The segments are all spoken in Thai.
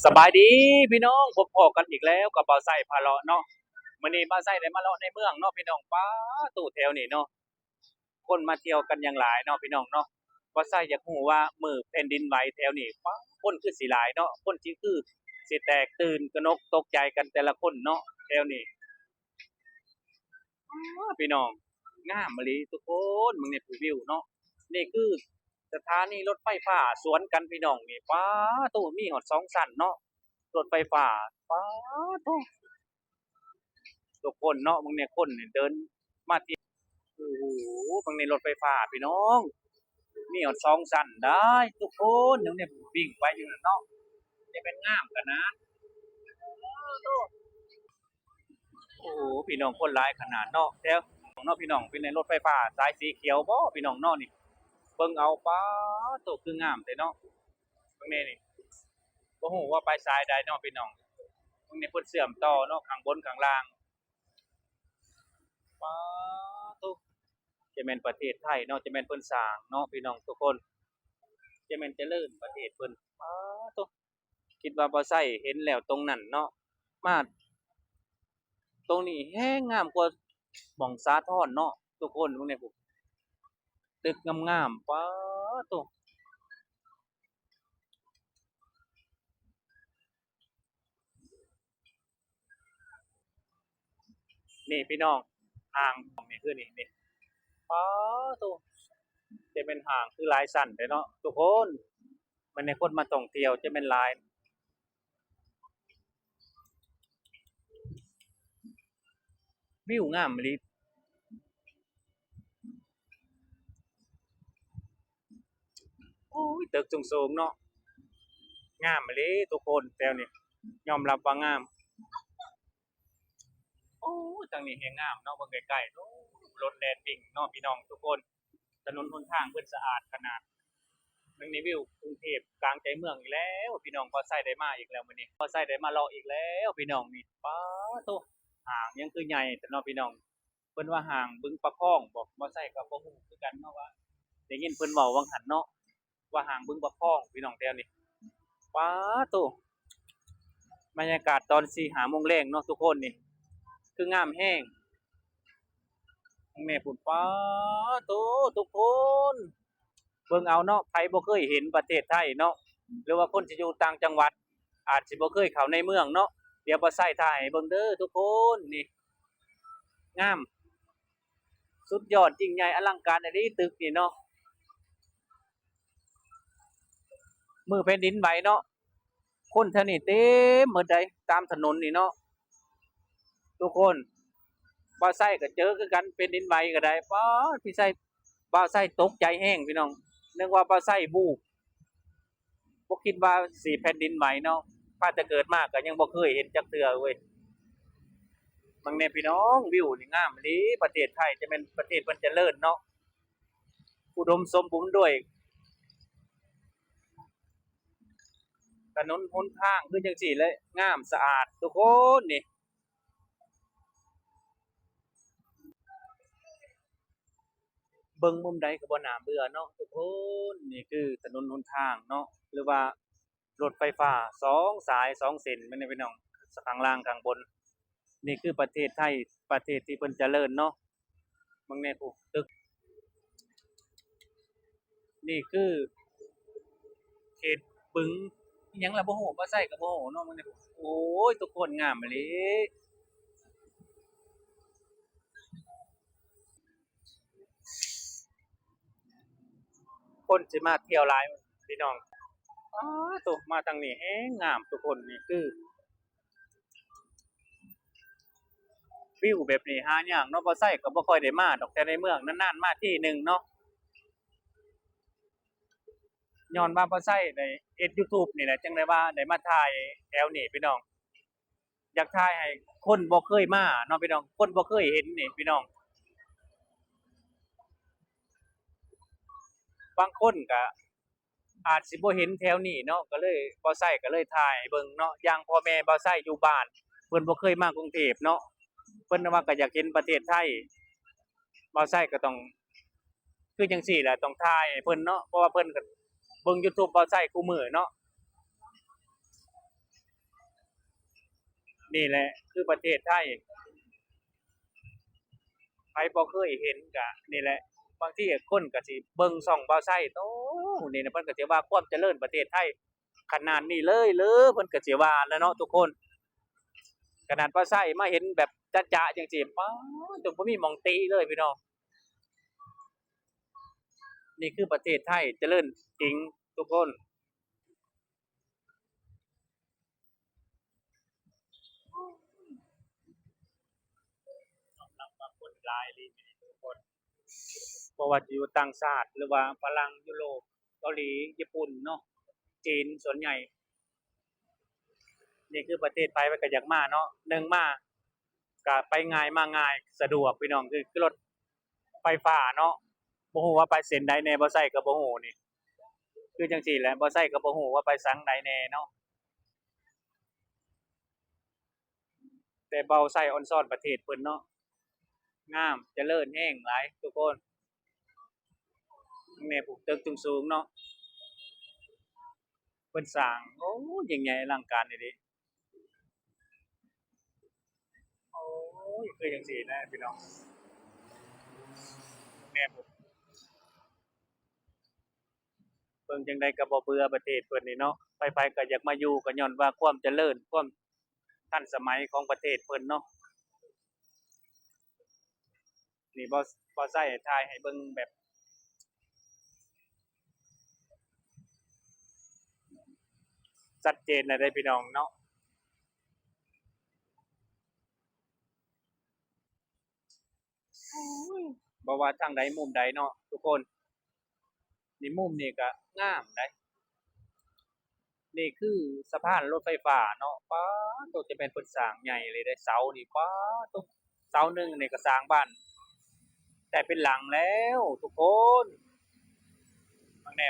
สบายดีพี่น้องพบพอกันอีกแล้วกับบ่าวไส้พาเลาะเนาะมื้อนี้บ่าวไส้ได้มาเลาะในเมืองเนาะพี่น้องป๊าตู้แถวนี่เนาะคนมาเที่ยวกันอย่างหลายเนาะพี่น้องเนาะบ่าวไส้อยากรู้ว่ามื้อแผ่นดินไหวแถวนี้ป๊าคนคือสิหลายเนาะคนสิคือสิแตกตื่นกระหนกตกใจกันแต่ละคนเนาะแถวนี้พี่น้องงามมะลิทุกคนมึงนี่วิวเนาะนี่คือสถานีรถไฟฟ้าสวนกันพี่น้องนี่ป๊าตู้มีฮอด2ชั้นเนาะรถไฟฟ้าป๊าตู้ ทุกคนเนาะบางเนี่ยคนเนี่ยเดินมาที่โอ้โหบางในรถไฟฟ้าพี่น้องมีอด2 ชั้นได้ทุกคนเดี๋ยวเนี่ยวิ่งไปอยู่เนาะจะเป็นงามกันนะโอ้โหพี่น้องคนหลายขนาดเนาะแล้วเนาะพี่น้องเป็นในรถไฟฟ้าสายสีเขียวบ่พี่น้องเนาะนี่เบิ่งเอาป้าโตคืองามแต่เนาะบางเนี่ยนี่บ่ฮู้ว่าไปสายใดเนาะพี่น้องบางเนี่ยเพิ่นเชื่อมต่อเนาะข้างบนข้างล่างป้าโต จะเป็นประเทศไทยเนาะจะเป็นเพิ่นสร้างเนาะพี่น้องทุกคนจะเป็นเจริญประเทศเพิ่นอ้าตุคิดว่าบ่ใช่เห็นแล้วตรงนั้นเนาะมาตรงนี้แฮงงามกว่าหม่องสาทรเนาะทุกคนพวกนี้พุตึกงามๆป๊าตุนี่พี่น้องห้างของนี่คือนี่ป๊าตุจะเป็นห้างคือหลายชั้นเด้เนาะทุกคนมันในคนมาท่องเที่ยวจะเป็นหลายวิวงามอีหลีโอ้ยตึกสูงๆเนาะ งามมาเลยทุกคนแถวนี้ยอมรับว่างามโอ้ทางนี้แฮงงามเนาะเบิ่งใกล้ๆโอ้รถแล่นวิ่งเนาะพี่น้องทุกคนถนนหนทางเพิ่นสะอาดขนาดเบิ่งนี่วิวกรุงเทพกลางใจเมืองอีกแล้วพี่น้องพอใช้ได้มาอีกแล้วมื้อนี้พอใช้ได้มาเลาะอีกแล้วพี่น้องนี่ป๊าโตห้างยังคือใหญ่แต่เนาะพี่น้องเพิ่นว่าห้างบึงปะคองบ่ใช้ก็บ่ฮู้คือกันเนาะว่าได้ยินเพิ่นเว้าวังหั้นเนาะว่าห้างบึงปะคองพี่น้องแถวนี้ป๊าโต บรรยากาศตอน4-5 โมงแรงเนาะทุกคนนี่คืองามแห้งแม่ปุ่นป้าโตทุกคนเบิ่งเอาเนาะใครบ่เคยเห็นประเทศไทยเนาะหรือว่าคนที่อยู่ต่างจังหวัดอาจสิบ่เคยเข้าในเมืองเนาะเดี๋ยวบ่ใส่ถ่ายให้เบิ่งเด้อทุกคนนี่งามสุดยอดยิ่งใหญ่อลังการอันนี้ตึกนี่เนาะมือแผ่นดินไหวเนาะคนแถวนี้เต็มหมดเลยตามถนนนี่เนาะทุกคน บ่าวไส้ก็เจอคือกันเป็นดินไหวก็ได้ป๊าดพี่ไส้บ่าวไส้ตกใจแห้งพี่น้องนึกว่าบ่าวไส้บูบบ่คิดว่าสิแผ่นดินไหวเนาะพาแต่เกิดมาก็ยังบ่เคยเห็นจักเทื่อเว้ยบางแน่พี่น้องวิวนี่งามอีหลีประเทศไทยจะเป็นประเทศเพิ่นเจริญเนาะอุดมสมบูรณ์ด้วยถนนหนทางคือจังซี่เลยงามสะอาดทุกคนนี่เบิ่งมุมใดก็บ่น่าเบื่อเนาะทุกคนนี่คือถนนหนทางเนาะหรือว่ารถไฟฟ้า2 สาย2 เส้นแม่นบ่พี่น้องข้างล่างข้างบน นี่คือประเทศไทยประเทศที่เพิ่นเจริญเนาะบางแน่พูตึกนี่คือเขตบึงอิหยังล่ะบ่ฮู้บ่ใช้ก็บ่ฮู้เนาะบางแน่พูโอ้ยทุกคนงามอีหลีคนสิมาเที่ยวหลายพี่น้องอ้าโตมาทางนี้แฮงงามทุกคนนี่คือวิวแบบนี้หายากเนาะบ่ใช้ก็บ่ค่อยได้มาดอกแต่ในเมืองนานๆมาทีหนึ่งเนาะย้อนว่าบ่ใช้ได้เฮ็ด YouTube นี่แหละจังได้ว่าได้มาถ่ายแถวนี้พี่น้องอยากถ่ายให้คนบ่เคยมาเนาะพี่น้องคนบ่เคยเห็นนี่พี่น้อง บางคนก็อาจสิบ่เห็นแถวนี้เนาะก็เลยบ่ใช้ก็เลยถ่ายให้เบิ่งเนาะอย่างพ่อแม่บ่ใช้อยู่บ้านเพิ่นบ่เคยมากรุงเทพเนาะเพิ่นว่าก็อยากเห็นประเทศไทยบ่ใช้ก็ต้องคือจังซี่แหละต้องถ่ายให้เพิ่นเนาะเพราะว่าเพิ่นก็เบิ่ง YouTube บ่ใช้คุมื้อเนาะ นี่แหละคือประเทศไทยใครบ่เคยเห็นก็นี่แหละบางทีคนก็สิเบิ่งช่องบ่าวไส้โตนี่นะเพิ่นก็สิว่าความเจริญประเทศไทยขนาดนี้เลยเหรอเพิ่นก็สิว่าแหล้วเนาะทุกคนขนาดบ่าวไส้มาเห็นแบบจ๊ะๆจังซี่ป๊าดจนบ่มีหม้องติเลยพี่น้องนี่คือประเทศไทยเจริญจริงทุกคนยอมรับว่าคนหลายอีหลีทุกคน บ่ว่าจะอยู่ต่างชาติหรือว่าฝรั่งยุโรปเกาหลีญี่ปุ่นเนาะจีนส่วนใหญ่นี่คือประเทศไปมันก็อยากมาเนาะหนึ่งมาก็ไปง่ายมาง่ายสะดวกพี่น้องคือรถไฟฟ้าเนาะบ่ฮู้ว่าไปเส้นใดแหน่บ่ใช้ก็บ่ฮู้นี่คือจังซี่แหละบ่ใช้ก็บ่ฮู้ว่าไปสังใดแหน่เนาะแต่เบาใช้ออนซ่อนประเทศเพิ่นเนาะงามเจริญแรงหลายทุกคนแม่ปลูกตึกสูงๆเนาะเพิ่นสร้างโอ้ยิ่งใหญ่อลังการอีหลีโอ้ยคือจังซี่นะพี่น้อง แม่ผมเบิ่งจังใดก็บ่เบื่อประเทศเพิ่นนี่เนาะไปๆก็อยากมาอยู่ก็ญ้อนว่าความเจริญความทันสมัยของประเทศเพิ่นเนาะนี่บ่ใช้ถ่ายให้เบิ่งแบบชัดเจนน่ะเด้อพี่น้องเนาะบ่ว่าทางใดมุมใดเนาะทุกคนนี่มุมนี่ก็งามได้นี่คือสะพานรถไฟฟ้าเนาะป๊าดโตจะเป็นเพิ่นสร้างใหญ่เลยเด้เสานี่ป๊าดโตเสาหนึ่งนี่ก็สร้างบ้านได้เป็นหลังแล้วทุกคนบางแน่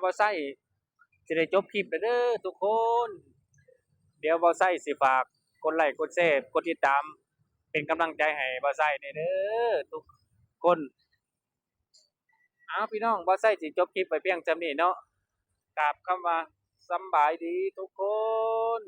บ่ใช้ สิได้จบคลิปแล้วเด้อทุกคน เดี๋ยวบ่าวไส้สิฝากกดไลค์กดแชร์กดติดตามเป็นกำลังใจให้บ่าวไส้แหน่เด้อทุกคนอ้าวพี่น้องบ่าวไส้สิจบคลิปไปเพียงส่ำนี้เนาะกราบคำว่าสำบายดีทุกคน